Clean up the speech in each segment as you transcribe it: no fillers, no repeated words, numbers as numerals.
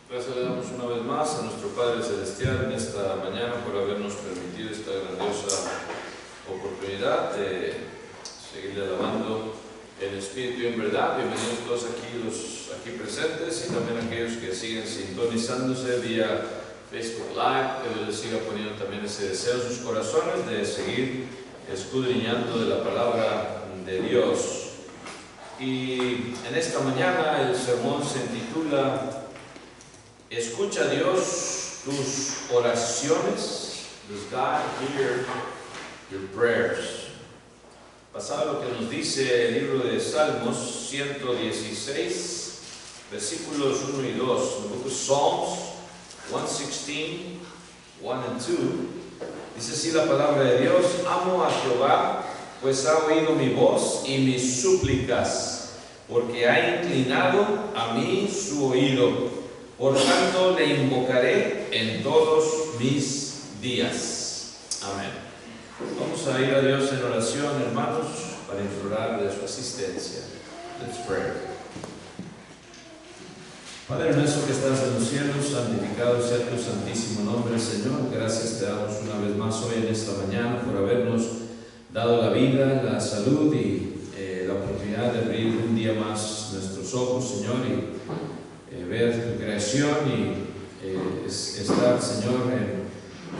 Gracias le damos una vez más a nuestro Padre Celestial en esta mañana por habernos permitido esta grandiosa oportunidad de seguirle alabando en espíritu y en verdad. Bienvenidos todos los aquí presentes y también aquellos que siguen sintonizándose vía Facebook Live, que Dios les siga poniendo también ese deseo en sus corazones de seguir escudriñando de la palabra de Dios. Y en esta mañana el sermón se titula ¿Escucha Dios tus oraciones? Does God hear your prayers? Basado en lo que nos dice el libro de Salmos 116, versículos 1 y 2. The book of Psalms 116, 1 and 2. Dice así la palabra de Dios: Amo a Jehová, pues ha oído mi voz y mis súplicas, porque ha inclinado a mí su oído. Por tanto, le invocaré en todos mis días. Amén. Vamos a ir a Dios en oración, hermanos, para implorar de su asistencia. Let's pray. Padre nuestro que estás en los cielos, santificado sea tu santísimo nombre, Señor. Gracias te damos una vez más hoy en esta mañana por habernos dado la vida, la salud y la oportunidad de abrir un día más nuestros ojos, Señor, y ver tu creación y estar, Señor, en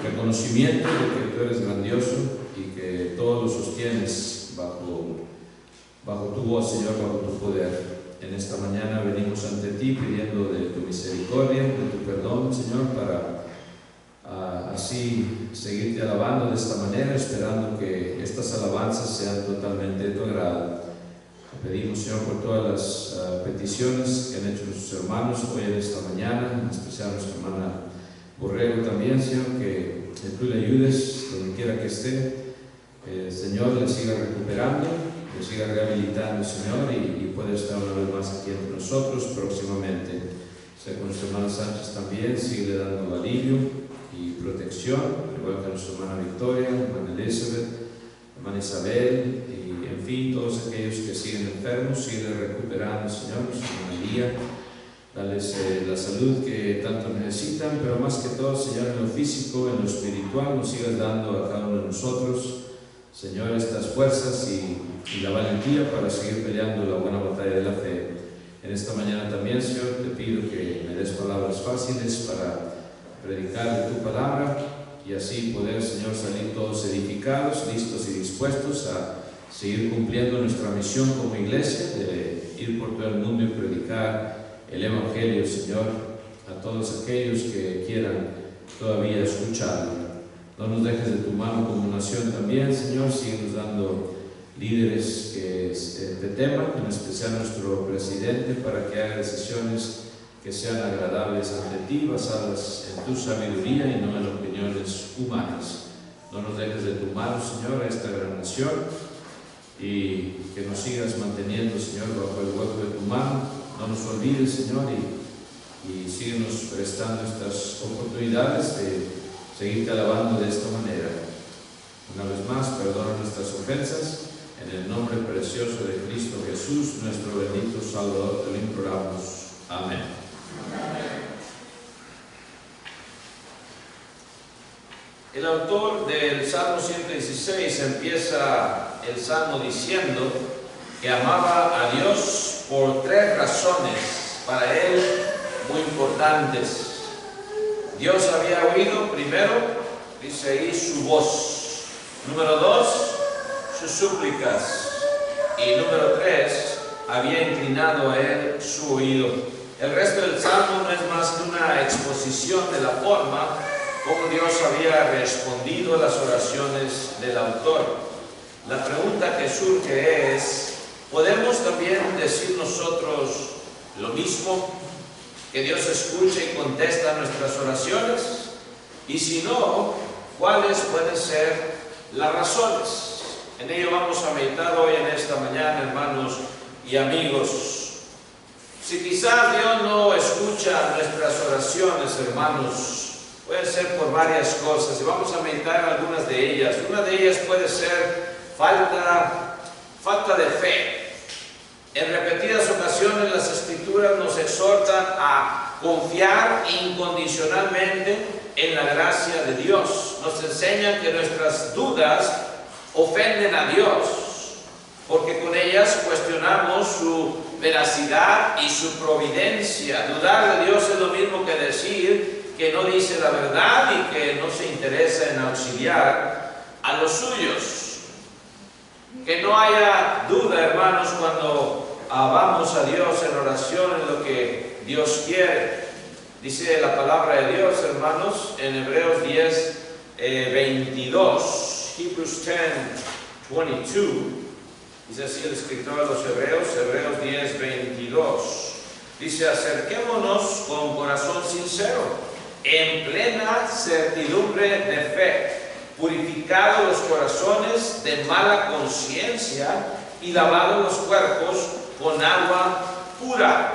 reconocimiento de que tú eres grandioso y que todo lo sostienes bajo tu voz, Señor, bajo tu poder. En esta mañana venimos ante ti pidiendo de tu misericordia, de tu perdón, Señor, para así seguirte alabando de esta manera, esperando que estas alabanzas sean totalmente de tu agrado. Pedimos, Señor, por todas las peticiones que han hecho nuestros hermanos hoy en esta mañana, en especial a nuestra hermana Borrego también, Señor, que tú le ayudes donde quiera que esté. Señor, le siga recuperando, le siga rehabilitando, Señor, y puede estar una vez más aquí entre nosotros próximamente. Sea con nuestra hermana Sánchez también, sigue dando alivio y protección, igual que a nuestra hermana Victoria, hermana Elizabeth, hermana Isabel, en fin, todos aquellos que siguen enfermos, siguen recuperando, Señor, nuestra María, darles la salud que tanto necesitan, pero más que todo, Señor, en lo físico, en lo espiritual, nos sigas dando a cada uno de nosotros, Señor, estas fuerzas y la valentía para seguir peleando la buena batalla de la fe. En esta mañana también, Señor, te pido que me des palabras fáciles para predicar de tu palabra y así poder, Señor, salir todos edificados, listos y dispuestos a seguir cumpliendo nuestra misión como iglesia de ir por todo el mundo y predicar el Evangelio, Señor, a todos aquellos que quieran todavía escucharlo. No nos dejes de tu mano como nación también, Señor. Síguenos dando líderes que te teman, en especial nuestro presidente, para que haga decisiones que sean agradables ante ti, basadas en tu sabiduría y no en opiniones humanas. No nos dejes de tu mano, Señor, a esta gran nación, y que nos sigas manteniendo, Señor, bajo el hueco de tu mano. No nos olvides, Señor, y síguenos prestando estas oportunidades de seguirte alabando de esta manera. Una vez más, perdona nuestras ofensas. En el nombre precioso de Cristo Jesús, nuestro bendito Salvador, te lo imploramos. Amén. El autor del Salmo 116 empieza el Salmo diciendo que amaba a Dios por tres razones para él muy importantes. Dios había oído, primero, dice ahí, su voz. Número 2, sus súplicas. Y número 3, había inclinado a él su oído. El resto del Salmo no es más que una exposición de la forma como Dios había respondido a las oraciones del autor. La pregunta que surge es: ¿podemos también decir nosotros lo mismo? ¿Que Dios escucha y contesta nuestras oraciones? Y si no, ¿cuáles pueden ser las razones? En ello vamos a meditar hoy en esta mañana, hermanos y amigos. Si quizás Dios no escucha nuestras oraciones, hermanos, puede ser por varias cosas y vamos a meditar en algunas de ellas. Una de ellas puede ser falta de fe. En repetidas ocasiones las Escrituras nos exhortan a confiar incondicionalmente en la gracia de Dios. Nos enseñan que nuestras dudas ofenden a Dios, porque con ellas cuestionamos su veracidad y su providencia. Dudar de Dios es lo mismo que decir que no dice la verdad y que no se interesa en auxiliar a los suyos. Que no haya duda, hermanos, cuando vamos a Dios en oración en lo que Dios quiere. Dice la palabra de Dios, hermanos, en Hebreos 10, 22, Hebrews 10, 22, dice así el escritor de los Hebreos, Hebreos 10, 22, dice: acerquémonos con corazón sincero, en plena certidumbre de fe, purificados los corazones de mala conciencia y lavados los cuerpos con agua pura.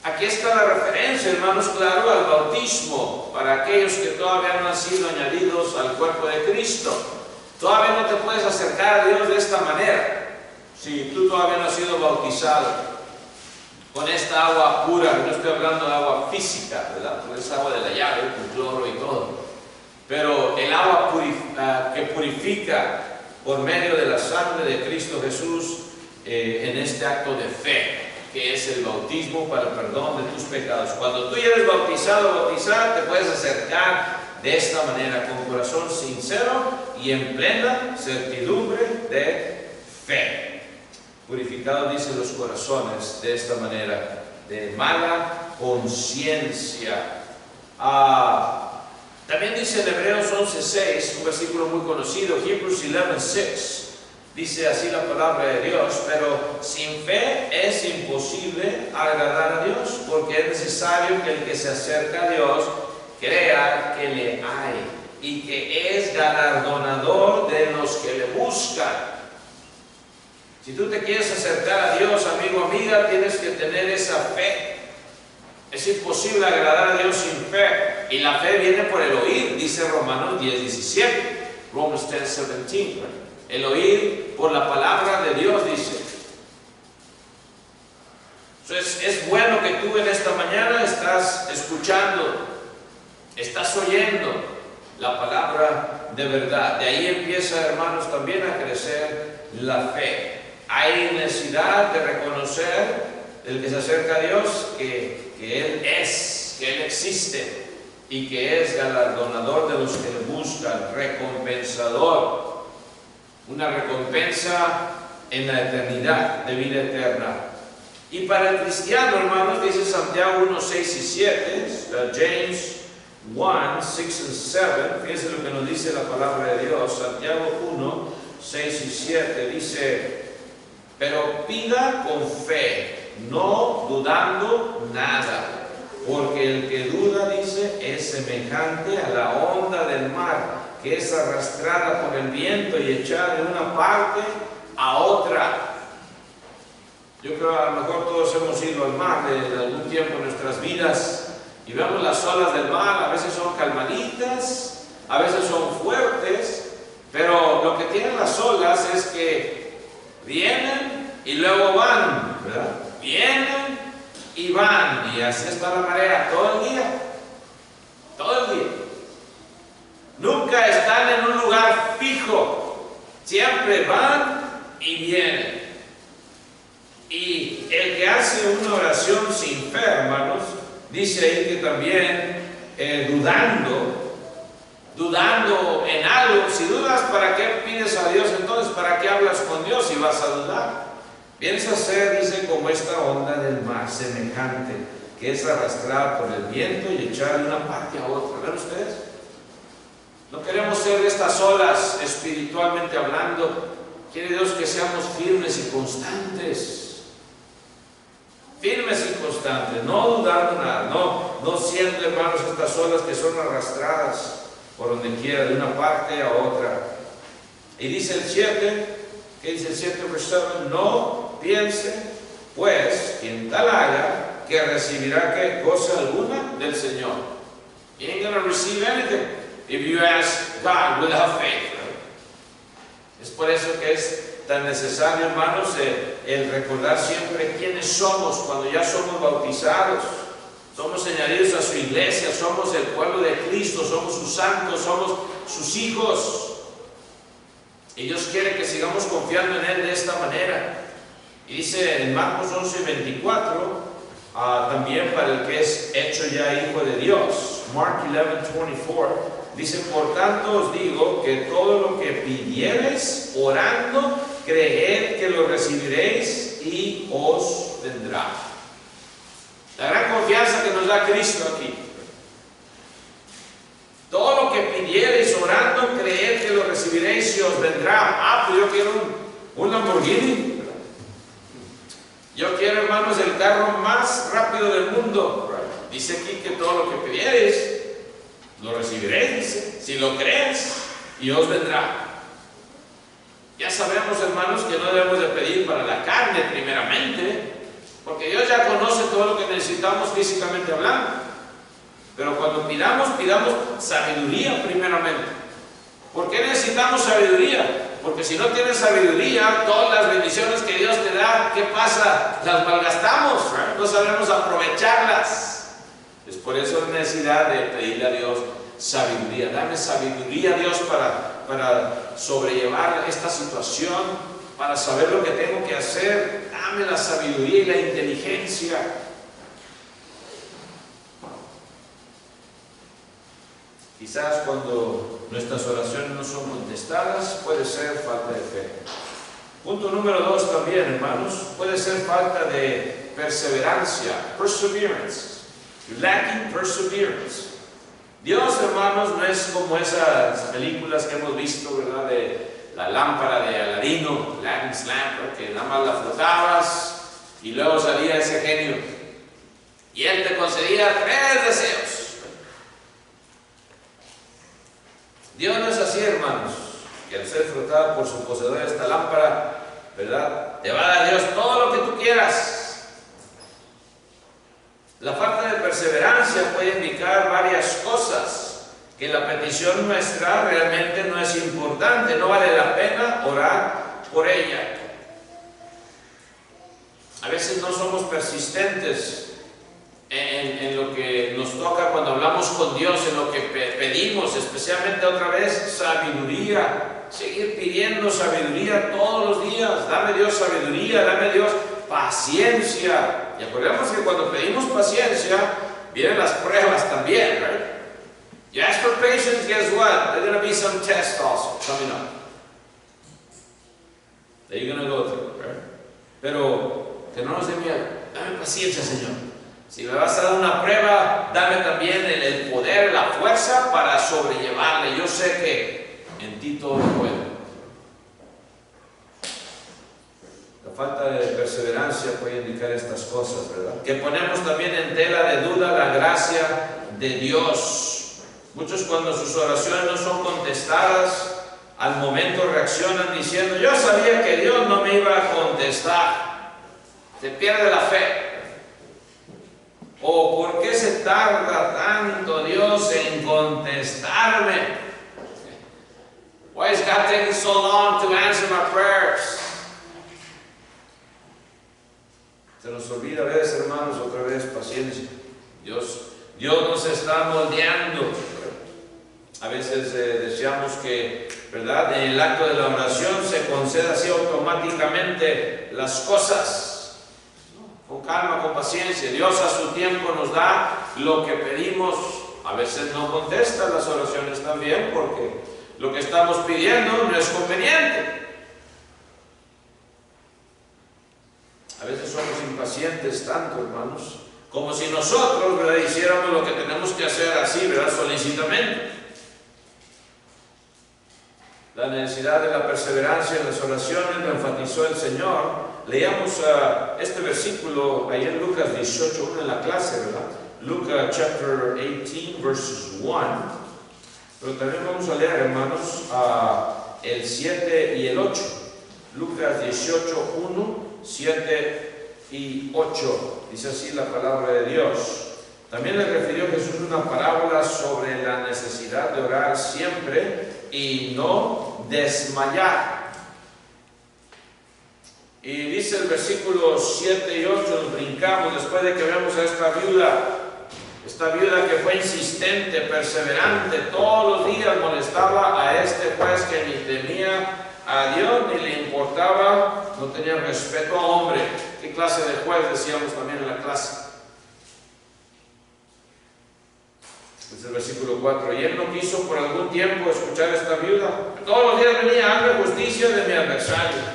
Aquí está la referencia, hermanos, claro, al bautismo, para aquellos que todavía no han sido añadidos al cuerpo de Cristo. Todavía no te puedes acercar a Dios de esta manera, si tú todavía no has sido bautizado con esta agua pura. No estoy hablando de agua física, ¿verdad? Porque es agua de la llave, con cloro y todo. Pero el agua que purifica por medio de la sangre de Cristo Jesús en este acto de fe, que es el bautismo para el perdón de tus pecados. Cuando tú ya eres bautizado o bautizada, te puedes acercar de esta manera, con corazón sincero y en plena certidumbre de fe. Purificados, dice, los corazones de esta manera, de mala conciencia. También dice en Hebreos 11:6, un versículo muy conocido, Hebrews 11:6, dice así la palabra de Dios: pero sin fe es imposible agradar a Dios, porque es necesario que el que se acerca a Dios crea que le hay y que es galardonador de los que le buscan. Si tú te quieres acercar a Dios, amigo, amiga, tienes que tener esa fe. Es imposible agradar a Dios sin fe, y la fe viene por el oír, dice Romanos 10:17, Romans 10:17, el oír por la palabra de Dios, dice. Entonces es bueno que tú en esta mañana estás escuchando, estás oyendo la palabra de verdad. De ahí empieza, hermanos, también a crecer la fe. Hay necesidad de reconocer, el que se acerca a Dios, que Él es, que Él existe y que es galardonador de los que le buscan, recompensador, una recompensa en la eternidad, de vida eterna. Y para el cristiano, hermanos, dice Santiago 1, 6 y 7, James 1, 6 and 7, fíjense lo que nos dice la palabra de Dios. Santiago 1, 6 y 7 dice: pero pida con fe, no dudando nada, porque el que duda, dice, es semejante a la onda del mar, que es arrastrada por el viento y echada de una parte a otra. Yo creo a lo mejor todos hemos ido al mar de algún tiempo en nuestras vidas y vemos las olas del mar. A veces son calmaditas, a veces son fuertes, pero lo que tienen las olas es que vienen y luego van, ¿verdad? Vienen y van, y así está la marea todo el día, todo el día. Nunca están en un lugar fijo, siempre van y vienen. Y el que hace una oración sin fe, hermanos, dice ahí que también dudando en algo. Si dudas, ¿para qué pides a Dios entonces? ¿Para qué hablas con Dios si vas a dudar? Vienes a ser, dice, como esta onda del mar, semejante, que es arrastrada por el viento y echada de una parte a otra. ¿Ven ustedes? No queremos ser de estas olas espiritualmente hablando. Quiere Dios que seamos firmes y constantes. Firmes y constantes, no dudando nada, no siendo, hermanos, estas olas que son arrastradas por donde quiera, de una parte a otra. Y dice el 7, ¿qué dice el 7, verso 7? No piense pues quien tal haga, que recibirá ¿qué? Cosa alguna del Señor. You ain't gonna receive anything if you ask God without faith. Right? Es por eso que es tan necesario, hermanos, el recordar siempre quiénes somos cuando ya somos bautizados. Somos añadidos a su iglesia, somos el pueblo de Cristo, somos sus santos, somos sus hijos. Y Dios quiere que sigamos confiando en Él de esta manera. Y dice en Marcos 11:24, también para el que es hecho ya hijo de Dios. Mark 11:24, dice, por tanto os digo que todo lo que pidiereis orando, creed que lo recibiréis y os vendrá. La gran confianza que nos da Cristo aquí. Todo lo que pidiereis orando, creed que lo recibiréis y os vendrá. Pues yo quiero un Lamborghini. Yo quiero, hermanos, el carro más rápido del mundo. Dice aquí que todo lo que pidiereis, lo recibiréis, dice. Si lo crees, y os vendrá. Ya sabemos, hermanos, que no debemos de pedir para la carne primeramente, porque Dios ya conoce todo lo que necesitamos físicamente hablando. Pero cuando pidamos sabiduría primeramente. ¿Por qué necesitamos sabiduría? Porque si no tienes sabiduría, todas las bendiciones que Dios te da, ¿qué pasa? Las malgastamos, no sabemos aprovecharlas. Es por eso la necesidad de pedirle a Dios sabiduría. Dame sabiduría, Dios, para sobrellevar esta situación, para saber lo que tengo que hacer. Dame la sabiduría y la inteligencia. Quizás cuando nuestras oraciones no son contestadas, puede ser falta de fe. Punto número 2 también, hermanos, puede ser falta de perseverancia, perseverance. You're lacking perseverance. Dios, hermanos, no es como esas películas que hemos visto, ¿verdad? De la lámpara de Aladino, Aladdin's Lamp, que nada más la frotabas y luego salía ese genio. Y él te concedía 3 deseos. Dios no es así, hermanos, que al ser frotada por su poseedor esta lámpara, ¿verdad? Te va a dar Dios todo lo que tú quieras. La falta de perseverancia puede indicar varias cosas, que la petición nuestra realmente no es importante, no vale la pena orar por ella. A veces no somos persistentes en lo que nos toca cuando hablamos con Dios, en lo que pedimos, especialmente otra vez sabiduría, seguir pidiendo sabiduría todos los días. Dame Dios sabiduría, dame Dios paciencia. Y acordemos que cuando pedimos paciencia vienen las pruebas también, right? You ask for patience, guess what? There's going to be some tests also coming up that you're going to go through, right? Pero que no nos dé miedo. Dame paciencia, Señor. Si me vas a dar una prueba, dame también el poder, la fuerza para sobrellevarla. Yo sé que en ti todo lo puedo. La falta de perseverancia puede indicar estas cosas, ¿verdad? Que ponemos también en tela de duda la gracia de Dios. Muchos, cuando sus oraciones no son contestadas, al momento reaccionan diciendo: yo sabía que Dios no me iba a contestar. Se pierde la fe. ¿O por qué se tarda tanto Dios en contestarme? Why is God taking so long to answer my prayers? Se nos olvida a veces, hermanos, otra vez paciencia. Dios nos está moldeando. A veces deseamos que, ¿verdad?, en el acto de la oración se conceda así automáticamente las cosas. Con calma, con paciencia. Dios a su tiempo nos da lo que pedimos. A veces no contesta las oraciones también, porque lo que estamos pidiendo no es conveniente. A veces somos impacientes tanto, hermanos, como si nosotros, ¿verdad?, hiciéramos lo que tenemos que hacer así, ¿verdad?, solícitamente. La necesidad de la perseverancia en las oraciones lo enfatizó el Señor. Leíamos este versículo ahí en Lucas 18:1 en la clase, ¿verdad? Lucas chapter 18 verses 1. Pero también vamos a leer, hermanos, el 7 y el 8. Lucas 18:1, 7 y 8. Dice así la palabra de Dios. También le refirió Jesús una parábola sobre la necesidad de orar siempre y no desmayar. Y dice el versículo 7 y 8, nos brincamos después de que vemos a esta viuda que fue insistente, perseverante, todos los días molestaba a este juez que ni temía a Dios ni le importaba, no tenía respeto a hombre. ¿Qué clase de juez decíamos también en la clase? Es el versículo 4. Y él no quiso por algún tiempo escuchar a esta viuda. Todos los días venía, hazme justicia de mi adversario.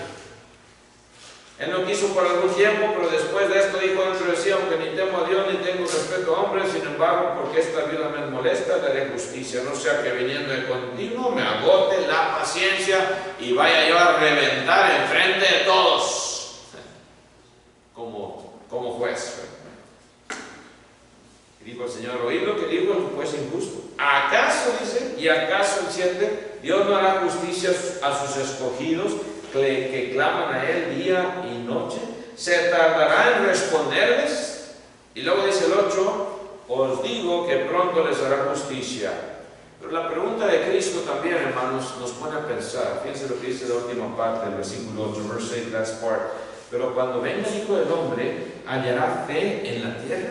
Él no quiso por algún tiempo, pero después de esto dijo dentro de sí, aunque ni temo a Dios ni tengo respeto a hombres, sin embargo, porque esta viuda me molesta, le haré justicia, no sea que viniendo de continuo me agote la paciencia y vaya yo a reventar enfrente de todos, como juez. Y dijo el Señor, oíd lo que dijo el juez injusto. ¿Acaso, dice, y acaso el 7, Dios no hará justicia a sus escogidos, que claman a Él día y noche? ¿Se tardará en responderles? Y luego dice el 8, os digo que pronto les hará justicia. Pero la pregunta de Cristo también, hermanos, nos pone a pensar. Fíjense lo que dice la última parte del versículo 8, verse 8, last part. Pero cuando venga el Hijo del Hombre, ¿hallará fe en la tierra?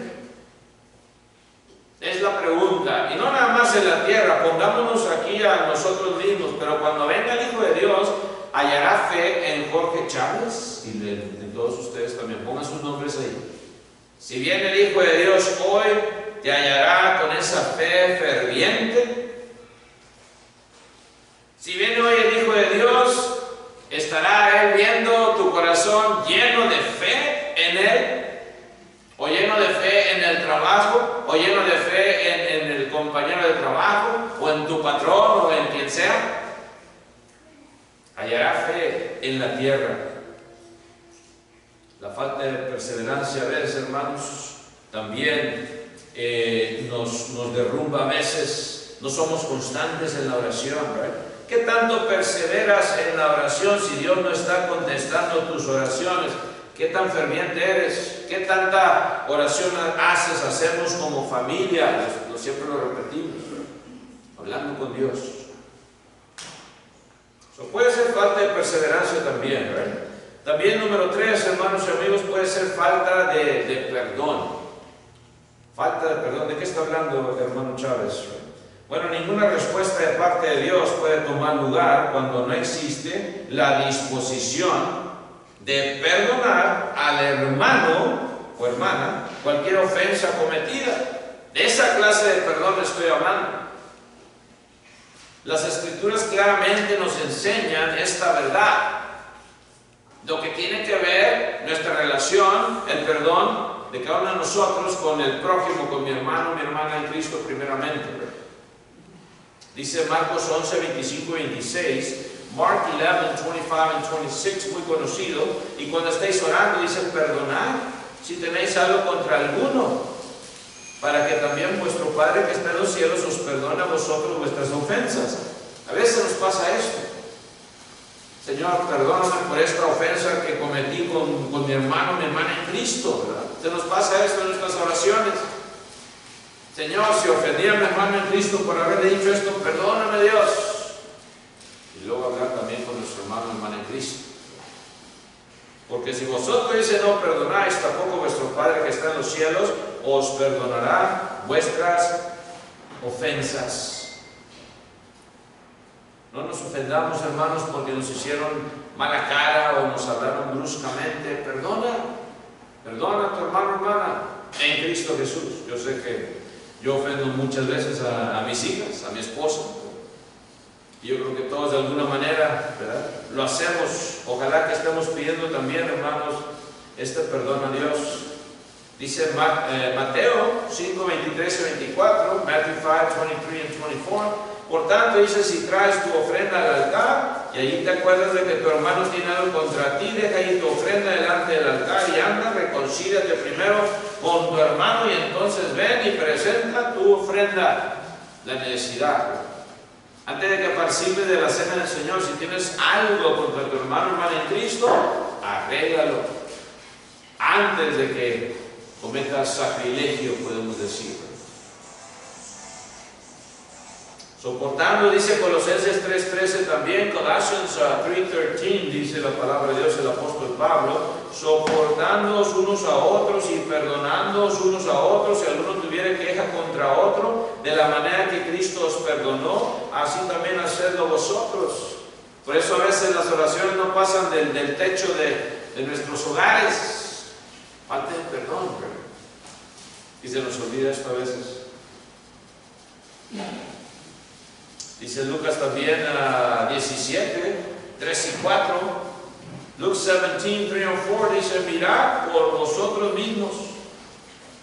Es la pregunta. Y no nada más en la tierra, pongámonos aquí a nosotros mismos, pero cuando venga el Hijo de Dios, ¿hallará fe en Jorge Chávez? Y de todos ustedes también, pongan sus nombres ahí. Si viene el Hijo de Dios hoy, ¿te hallará con esa fe ferviente? Si viene hoy el Hijo de Dios, ¿estará Él viendo tu corazón lleno de fe en Él? ¿O lleno de fe en el trabajo? ¿O lleno de fe en el compañero de trabajo? ¿O en tu patrón? ¿O en quien sea? Hallará fe en la tierra. La falta de perseverancia a veces, hermanos, también nos derrumba a veces. No somos constantes en la oración, ¿verdad? ¿Qué tanto perseveras en la oración si Dios no está contestando tus oraciones? ¿Qué tan ferviente eres? ¿Qué tanta oración hacemos como familia? Siempre lo repetimos, hablando con Dios. Puede ser falta de perseverancia también, ¿verdad? También número 3, hermanos y amigos, puede ser falta de perdón. Falta de perdón. ¿De qué está hablando hermano Chávez? Bueno, ninguna respuesta de parte de Dios puede tomar lugar cuando no existe la disposición de perdonar al hermano o hermana cualquier ofensa cometida. De esa clase de perdón estoy hablando. Las Escrituras claramente nos enseñan esta verdad. Lo que tiene que ver nuestra relación, el perdón de cada uno de nosotros con el prójimo, con mi hermano, mi hermana en Cristo primeramente. Dice Marcos 11, 25 y 26, Mark 11, 25 y 26, muy conocido. Y cuando estéis orando, dice, perdonad si tenéis algo contra alguno, para que también vuestro Padre que está en los cielos os perdone a vosotros vuestras ofensas. A veces nos pasa esto. Señor, perdóname por esta ofensa que cometí con mi hermano, mi hermana en Cristo, ¿verdad? Se nos pasa esto en nuestras oraciones. Señor, si ofendí a mi hermano en Cristo por haberle dicho esto, perdóname, Dios. Y luego hablar también con nuestro hermano, hermana en Cristo. Porque si vosotros dice no perdonáis, tampoco vuestro Padre que está en los cielos os perdonará vuestras ofensas. No nos ofendamos, hermanos, porque nos hicieron mala cara o nos hablaron bruscamente. Perdona a tu hermano, hermana, en Cristo Jesús. Yo sé que yo ofendo muchas veces a mis hijas, a mi esposa. Y yo creo que todos de alguna manera, ¿verdad?, lo hacemos. Ojalá que estemos pidiendo también, hermanos, este perdón a Dios. Dice Mateo 5, 23 y 24, Matthew 5, 23 y 24. Por tanto, dice, si traes tu ofrenda al altar y allí te acuerdas de que tu hermano tiene algo contra ti, deja ahí tu ofrenda delante del altar y anda, reconcíliate primero con tu hermano y entonces ven y presenta tu ofrenda. La necesidad. Antes de que participes de la cena del Señor, si tienes algo contra tu hermano, hermana en Cristo, arréglalo. antes de que cometa sacrilegio, podemos decir. Soportando, dice Colosenses 3:13 también, Colossians 3:13, dice la palabra de Dios, el apóstol Pablo, soportándoos unos a otros y perdonándoos unos a otros, si alguno tuviera queja contra otro, de la manera que Cristo os perdonó, así también hacedlo vosotros. Por eso a veces las oraciones no pasan del techo de nuestros hogares. Falta de perdón, ¿verdad? Y se nos olvida esto a veces. Dice Lucas también 17, 3 y 4. Luke 17, 3 and 4 dice, mirad por vosotros mismos.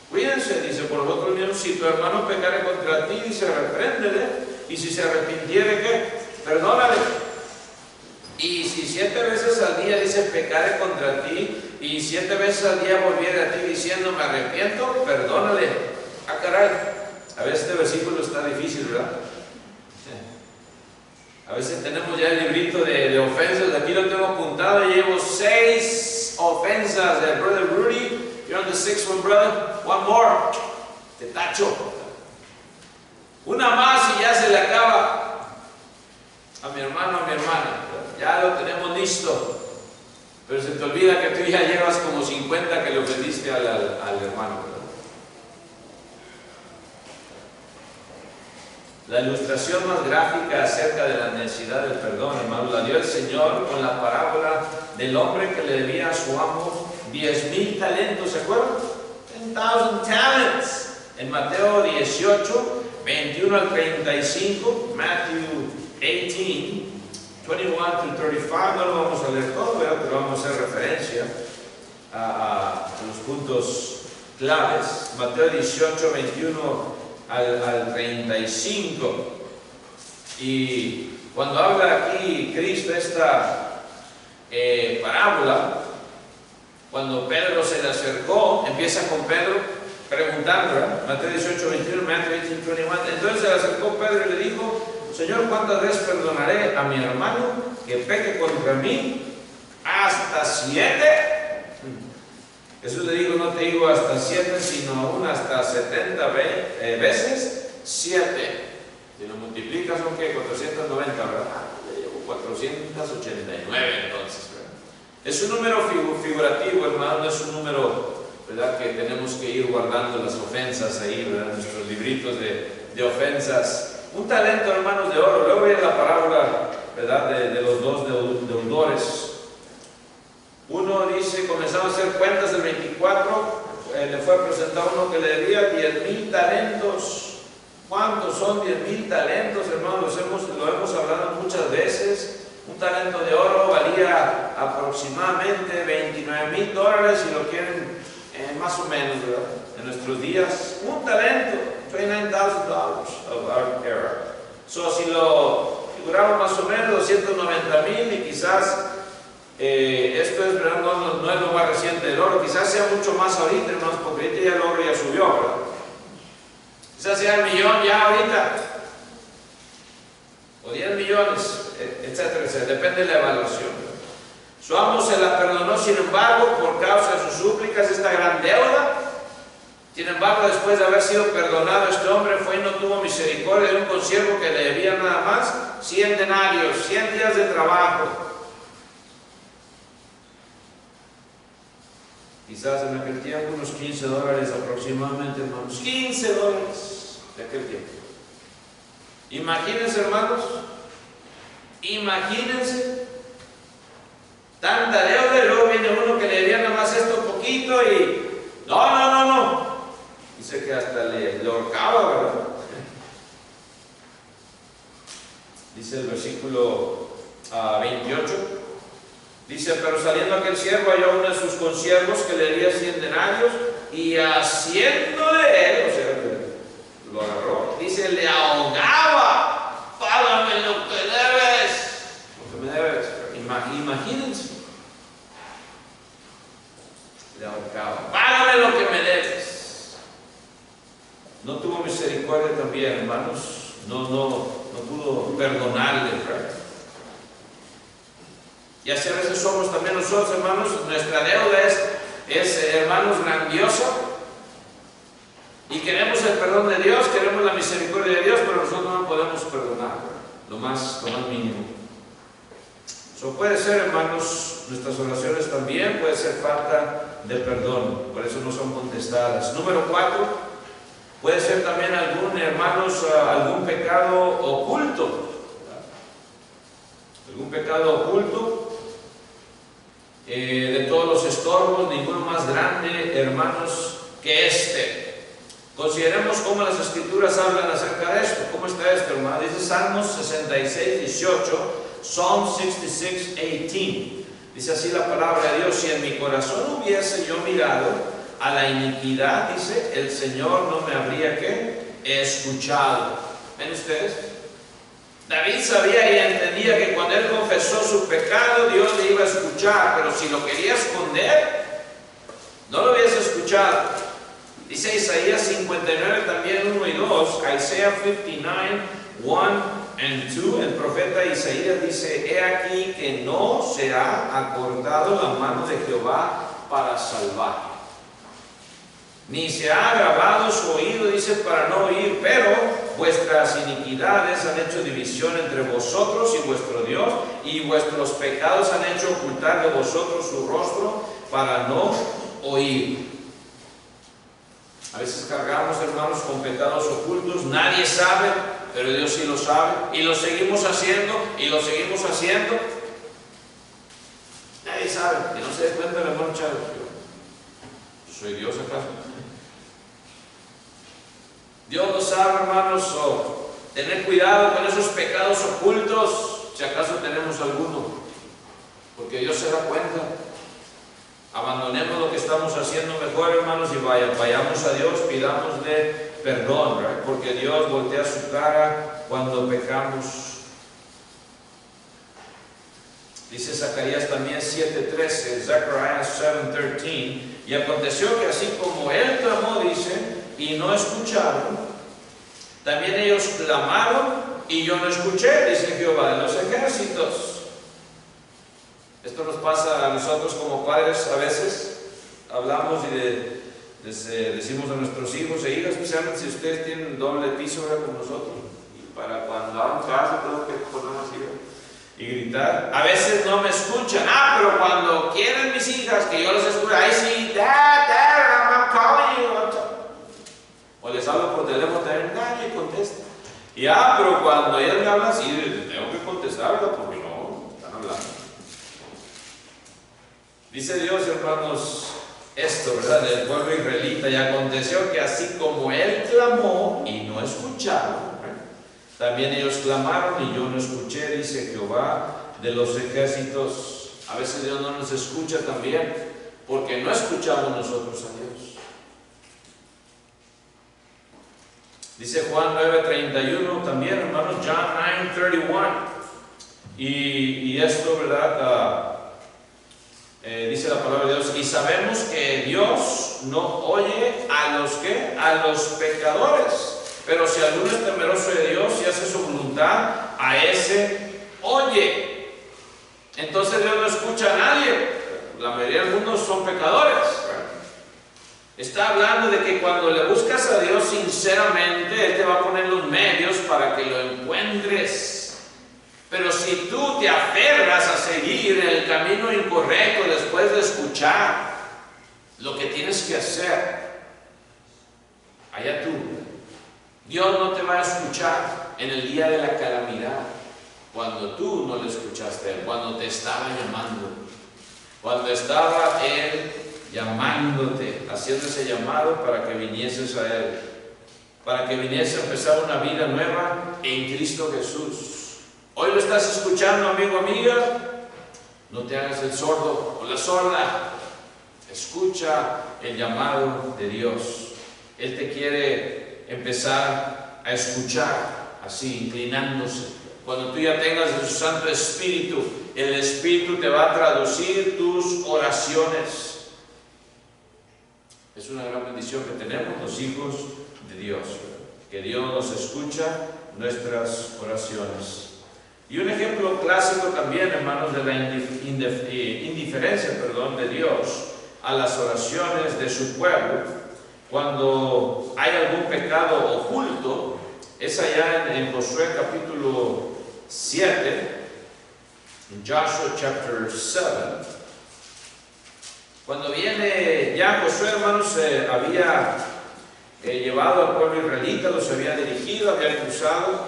Cuídense, dice, por vosotros mismos. Si tu hermano pecare contra ti, dice, repréndele. Y si se arrepintiere, ¿qué? Perdónale. Y si 7 veces al día, dice, pecare contra ti, y 7 veces al día volviere a ti diciendo, me arrepiento, perdónale. Ah, caray. A veces este versículo está difícil, ¿verdad? A veces tenemos ya el librito de ofensas, aquí lo tengo apuntado, llevo 6 ofensas del brother Rudy. You're on the 6th one, brother. One more. Te tacho. Una más y ya se le acaba. A mi hermano, a mi hermana. Ya lo tenemos listo. Pero se te olvida que tú ya llevas como 50 que le ofendiste al hermano. La ilustración más gráfica acerca de la necesidad del perdón, hermanos, la dio el Señor con la parábola del hombre que le debía a su amo 10,000 talentos, ¿se acuerdan? 10,000 talents. En Mateo 18, 21 al 35, Matthew 18, 21 to 35, no lo vamos a leer todo, pero vamos a hacer referencia a los puntos claves. Mateo 18, 21 al 35. Y cuando habla aquí Cristo esta parábola, cuando Pedro se le acercó, empieza con Pedro preguntando, ¿verdad? Mateo 18, 21, Mateo 18, 21. Entonces se le acercó Pedro y le dijo, Señor, ¿cuántas veces perdonaré a mi hermano que peque contra mí? ¿Hasta 7? Jesús le dijo, no te digo hasta 7, sino aún hasta 70 veces 7. Si lo multiplicas, son que 490, ¿verdad? Le llevo 489 entonces, ¿verdad? Es un número figurativo, hermano, no es un número, ¿verdad?, que tenemos que ir guardando las ofensas ahí, ¿verdad?, nuestros libritos de ofensas. Un talento, hermanos, de oro. Luego viene la parábola, ¿verdad?, de los dos deudores. Uno dice, comenzamos a hacer cuentas del 24, le fue presentado uno que le debía 10,000 talentos. ¿Cuántos son 10,000 talentos, hermanos? Lo hemos hablado muchas veces. Un talento de oro valía aproximadamente $29,000, si lo quieren más o menos, ¿verdad?, en nuestros días. Un talento, $29,000 of our era. Si lo figuramos más o menos, 290,000, y quizás esto es, ¿verdad?, no es lo más reciente del oro. Quizás sea mucho más ahorita, hermanos, porque ahorita ya el oro ya subió, ¿verdad? Quizás sea 1 millón ya ahorita, o 10 millones, etcétera, etcétera. Depende de la evaluación. Su amo se la perdonó, sin embargo, por causa de sus súplicas, esta gran deuda. Sin embargo, después de haber sido perdonado, este hombre fue y no tuvo misericordia de un consiervo que le debía nada más 100 denarios, 100 días de trabajo. Quizás en aquel tiempo unos $15 aproximadamente, hermanos. $15 de aquel tiempo. Imagínense, hermanos, imagínense tanta deuda, y luego viene uno que le debía nada más esto poquito y no. Dice que hasta le ahorcaba, ¿verdad? Dice el versículo 28. Dice, pero saliendo aquel siervo halló a uno de sus consiervos que le debía 100 denarios, y haciendo de él, o sea, lo agarró, dice, le ahogaba. Págame lo que debes. Lo que me debes. Imagínense. Le ahogaba. Págame lo que me debes. No tuvo misericordia también, hermanos. No pudo perdonarle, ¿verdad? Y así a veces somos también nosotros, hermanos. Nuestra deuda es es, hermanos, grandiosa. Y queremos el perdón de Dios, queremos la misericordia de Dios, pero nosotros no podemos perdonar, lo más mínimo. Eso puede ser, hermanos, nuestras oraciones también puede ser falta de perdón, por eso no son contestadas. Número 4, puede ser también algún pecado oculto. Algún pecado oculto. De todos los estorbos, ninguno más grande, hermanos, que este. Consideremos cómo las Escrituras hablan acerca de esto. ¿Cómo está esto, hermano? Dice Salmos 66, 18, Psalm 66, 18. Dice así la palabra de Dios: si en mi corazón hubiese yo mirado a la iniquidad, dice, el Señor no me habría escuchado. ¿Ven ustedes? David sabía y entendía que cuando él confesó su pecado, Dios le iba a escuchar, pero si lo quería esconder, no lo hubiese escuchado. Dice Isaías 59 también 1 y 2, Isaiah 59, 1 and 2, el profeta Isaías dice: he aquí que no se ha acortado la mano de Jehová para salvar, ni se ha agravado su oído, dice, para no oír, pero vuestras iniquidades han hecho división entre vosotros y vuestro Dios, y vuestros pecados han hecho ocultar de vosotros su rostro para no oír. A veces cargamos, hermanos, con pecados ocultos, nadie sabe, pero Dios sí lo sabe, y lo seguimos haciendo, y lo seguimos haciendo. Nadie sabe, que no se dé cuenta el hermano Chávez. Yo soy Dios, ¿acaso? Dios lo sabe, hermanos. Tener cuidado con esos pecados ocultos, si acaso tenemos alguno, porque Dios se da cuenta. Abandonemos lo que estamos haciendo mejor, hermanos, y vayamos a Dios, pidámosle perdón, ¿verdad? Porque Dios voltea su cara cuando pecamos. Dice Zacarías también 7:13, Zechariah 7:13, y aconteció que así como él clamó, dice, y no escucharon, también ellos clamaron y yo no escuché, dice Jehová de los ejércitos. Esto nos pasa a nosotros como padres a veces. Hablamos y decimos a nuestros hijos e hijas, especialmente si ustedes tienen doble piso ahora con nosotros, y para cuando hagan caso tengo que ponernos así y gritar. A veces no me escuchan. Pero cuando quieren mis hijas que yo los escuche, ahí sí, dad, I'm calling you. O les hablo por teléfono también, nadie contesta. Y pero cuando ellas me hablan, sí, tengo que contestar, ¿verdad? Porque no, están hablando. Dice Dios, hermanos, esto, ¿verdad? Del pueblo israelita: y aconteció que así como él clamó y no escucharon, también ellos clamaron y yo no escuché, dice Jehová de los ejércitos. A veces Dios no nos escucha también porque no escuchamos nosotros a Dios. Dice Juan 9:31 también, hermanos, John 9:31. Y esto, ¿verdad? Dice la palabra de Dios: y sabemos que Dios no oye a los pecadores, pero si alguno es temeroso de Dios y hace su voluntad, a ese oye. Entonces Dios no escucha a nadie. La mayoría del mundo son pecadores. Está hablando de que cuando le buscas a Dios sinceramente, Él te va a poner los medios para que lo encuentres. Pero si tú te aferras a seguir en el camino incorrecto después de escuchar lo que tienes que hacer, allá tú. Dios no te va a escuchar en el día de la calamidad, cuando tú no le escuchaste a Él, cuando te estaba llamando, cuando estaba Él llamándote, haciendo ese llamado para que vinieses a Él, para que viniese a empezar una vida nueva en Cristo Jesús. Hoy lo estás escuchando, amigo, amiga. No te hagas el sordo o la sorda. Escucha el llamado de Dios. Él te quiere empezar a escuchar, así, inclinándose. Cuando tú ya tengas el Santo Espíritu, el Espíritu te va a traducir tus oraciones. Es una gran bendición que tenemos los hijos de Dios, que Dios nos escucha nuestras oraciones. Y un ejemplo clásico también, hermanos, de la indiferencia de Dios a las oraciones de su pueblo cuando hay algún pecado oculto. Es allá en Josué capítulo 7, en Joshua chapter 7. Cuando viene ya Josué, hermanos, había llevado al pueblo israelita, los había dirigido, había cruzado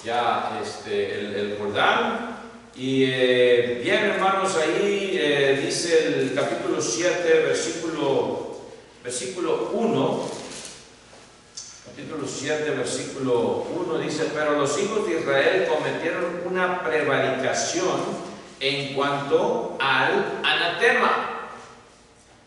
ya el Jordán. Y bien, hermanos, ahí dice el capítulo 7, versículo 1. Capítulo 7, versículo 1 dice: pero los hijos de Israel cometieron una prevaricación en cuanto al anatema.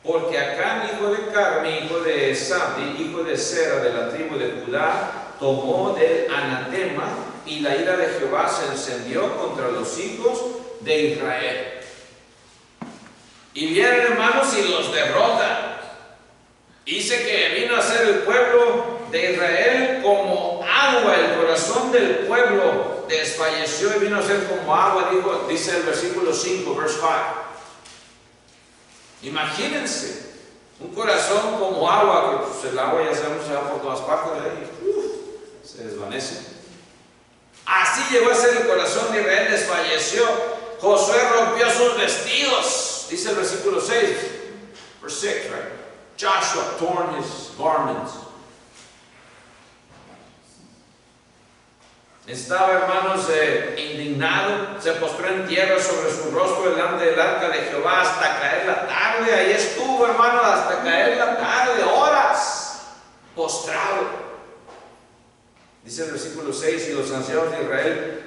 Porque Acán, hijo de Carmi, hijo de Zabdi, hijo de Sera, de la tribu de Judá, tomó del anatema, y la ira de Jehová se encendió contra los hijos de Israel. Y vienen, hermanos, y los derrotan. Dice que vino a ser el pueblo de Israel como agua, el corazón del pueblo desfalleció y vino a ser como agua, dice el versículo 5, verse 5. Imagínense, un corazón como agua, que pues el agua ya sabemos se va por todas partes de ahí, se desvanece. Así llegó a ser el corazón de Israel, desfalleció. Josué rompió sus vestidos, dice el versículo 6, verse 6, right? Joshua torn his garments. Estaba, hermanos, indignado, se postró en tierra sobre su rostro delante del arca de Jehová hasta caer la tarde. Ahí estuvo, hermano, hasta caer la tarde, horas, postrado. Dice el versículo 6, y los ancianos de Israel,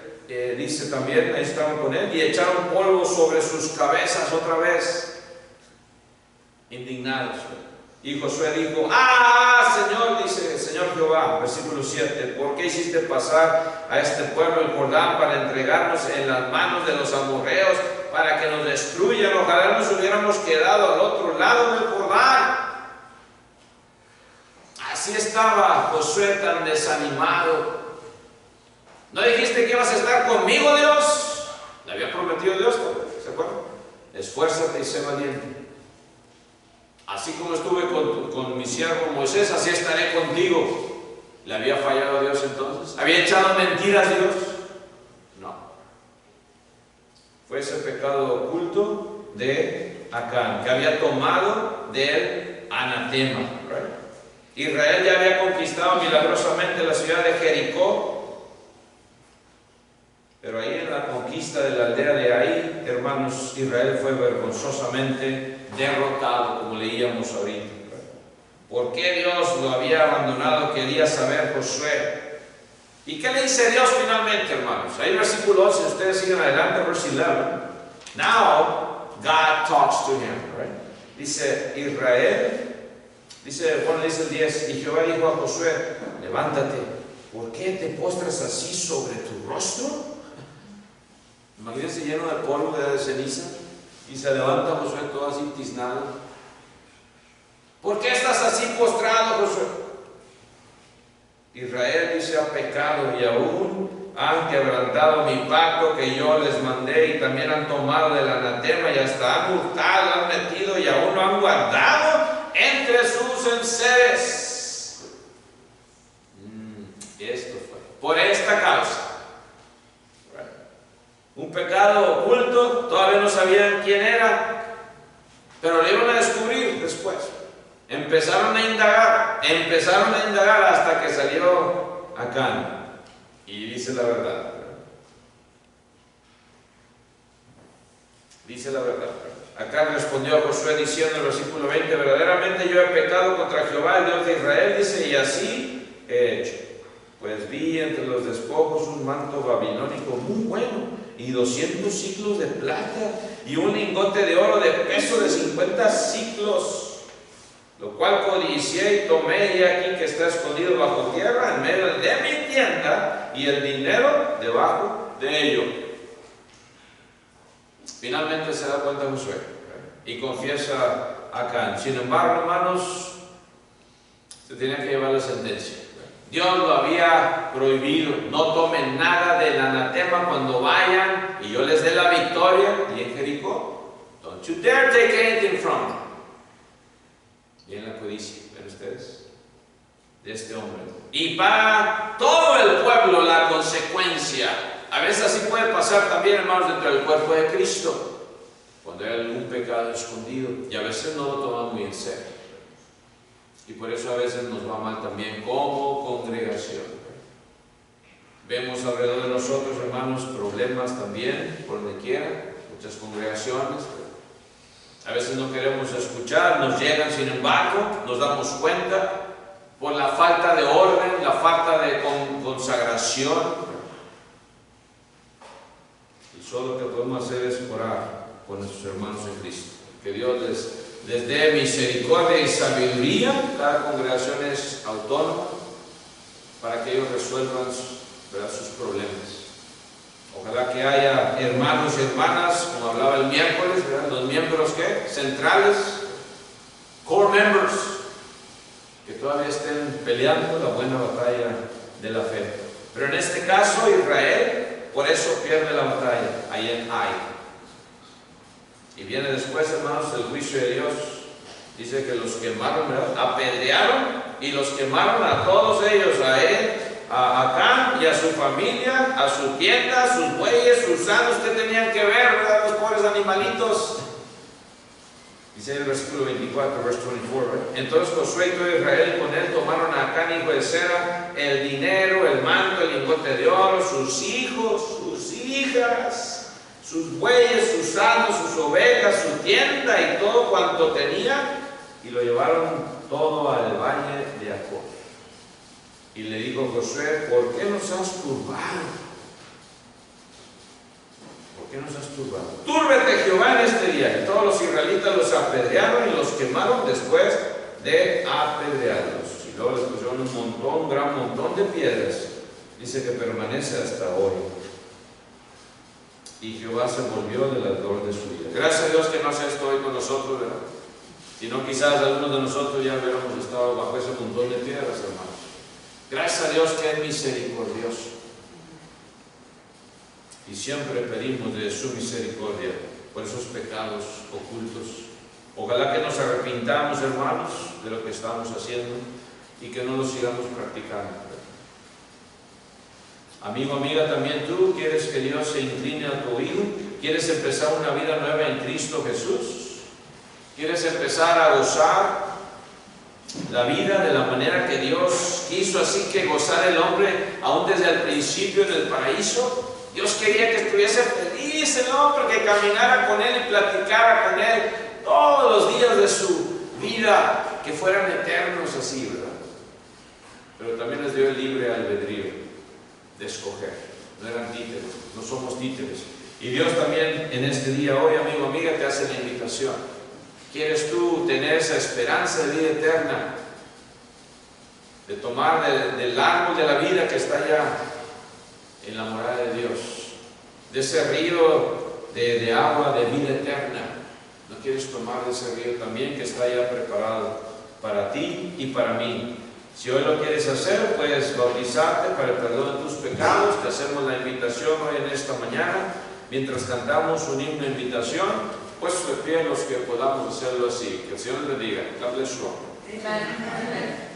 dice también, ahí estaban con él, y echaron polvo sobre sus cabezas otra vez, indignados. Y Josué dijo: Señor, dice, Señor Jehová, versículo 7, ¿por qué hiciste pasar a este pueblo el Jordán para entregarnos en las manos de los amorreos, para que nos destruyan? Ojalá nos hubiéramos quedado al otro lado del Jordán. Así estaba Josué, tan desanimado. ¿No dijiste que ibas a estar conmigo, Dios? Le había prometido Dios, ¿se acuerdan? Esfuérzate y sé valiente. Así como estuve con mi siervo Moisés, así estaré contigo. ¿Le había fallado a Dios entonces? ¿Había echado mentiras a Dios? No. Fue ese pecado oculto de Acán, que había tomado del anatema. Israel ya había conquistado milagrosamente la ciudad de Jericó. Pero ahí en la conquista de la aldea de Ai, hermanos, Israel fue vergonzosamente derrotado, como leíamos ahorita. ¿Por qué Dios lo había abandonado? Quería saber Josué. ¿Y qué le dice Dios finalmente, hermanos? Ahí versículo 11, ustedes siguen adelante, versículo 11. Now, God talks to him, right? Dice Israel, Juan dice el 10, y Jehová dijo a Josué: levántate, ¿por qué te postras así sobre tu rostro? Imagínense lleno de polvo, de ceniza, y se levanta Josué todo así tiznado. ¿Por qué estás así postrado, Josué? Israel dice: ha pecado y aún han quebrantado mi pacto que yo les mandé, y también han tomado del anatema y hasta han hurtado, han metido y aún lo han guardado entre sus enseres. Esto fue por esta causa. Un pecado oculto, todavía no sabían quién era, pero lo iban a descubrir después. Empezaron a indagar hasta que salió Acán y dice la verdad. Dice la verdad. Acán respondió a Josué diciendo en el versículo 20: verdaderamente yo he pecado contra Jehová, el Dios de Israel, dice, y así he hecho. Pues vi entre los despojos un manto babilónico muy bueno, y 200 siclos de plata, y un lingote de oro de peso de 50 siclos, lo cual codicié y tomé, y aquí que está escondido bajo tierra en medio de mi tienda, y el dinero debajo de ello. Finalmente se da cuenta Josué y confiesa a Acán. Sin embargo, hermanos, se tenía que llevar la sentencia. Dios lo había prohibido: no tomen nada del anatema cuando vayan y yo les dé la victoria. Y en Jericó, don't you dare take anything from them. de este hombre. Y para todo el pueblo la consecuencia. A veces así puede pasar también, hermanos, dentro del cuerpo de Cristo, cuando hay algún pecado escondido, y a veces no lo tomamos muy en serio. Y por eso a veces nos va mal también como congregación. Vemos alrededor de nosotros, hermanos, problemas también, por donde quiera, muchas congregaciones. A veces no queremos escuchar, nos llegan, sin embargo, nos damos cuenta por la falta de orden, la falta de consagración. Y solo lo que podemos hacer es orar por nuestros hermanos en Cristo. Que Dios les dé misericordia y sabiduría. Cada congregación es autónoma para que ellos resuelvan sus problemas. Ojalá que haya hermanos y hermanas, como hablaba el miércoles, ¿verdad? Los miembros centrales, core members, que todavía estén peleando la buena batalla de la fe. Pero en este caso Israel, por eso pierde la batalla, ahí en Ai. Y viene después, hermanos, el juicio de Dios. Dice que los quemaron, ¿verdad? Apedrearon y los quemaron a todos ellos, a él, a Acán y a su familia, a su tienda, a sus bueyes, sus sanos, que tenían que ver, ¿verdad? Los pobres animalitos. Dice el versículo 24, verse 24, ¿verdad? Entonces Josué y todo Israel con él tomaron a Acán, hijo de Zera, el dinero, el manto, el lingote de oro, sus hijos, sus hijas, sus bueyes, sus asnos, sus ovejas, su tienda y todo cuanto tenía, y lo llevaron todo al valle de Acor. Y le dijo Josué: ¿por qué nos has turbado? ¿Por qué nos has turbado? Túrbete Jehová en este día. Y todos los israelitas los apedrearon y los quemaron después de apedrearlos. Y luego les pusieron un gran montón de piedras. Dice que permanece hasta hoy. Y Jehová se volvió del ardor de su ira. Gracias a Dios que no hace esto hoy con nosotros, ¿verdad? Si no, quizás algunos de nosotros ya hubiéramos estado bajo ese montón de piedras, hermanos. Gracias a Dios que es misericordioso. Y siempre pedimos de su misericordia por esos pecados ocultos. Ojalá que nos arrepintamos, hermanos, de lo que estamos haciendo y que no lo sigamos practicando. Amigo, amiga, también tú quieres que Dios se incline a tu oído. ¿Quieres empezar una vida nueva en Cristo Jesús? ¿Quieres empezar a gozar la vida de la manera que Dios quiso, así que gozar el hombre aún desde el principio en el paraíso? Dios quería que estuviese feliz el hombre, que caminara con Él y platicara con Él todos los días de su vida, que fueran eternos así, ¿verdad? Pero también les dio el libre albedrío de escoger. No eran títeres, no somos títeres. Y Dios también en este día, hoy, amigo, amiga, te hace la invitación. ¿Quieres tú tener esa esperanza de vida eterna? De tomar del árbol de la vida que está allá en la morada de Dios, de ese río de agua de vida eterna. ¿No quieres tomar de ese río también que está ya preparado para ti y para mí? Si hoy lo quieres hacer, puedes bautizarte para el perdón de tus pecados. Te hacemos la invitación hoy en esta mañana, mientras cantamos un himno de invitación. Pues de pie los que podamos hacerlo así. Que el Señor les diga. God bless you. Amen.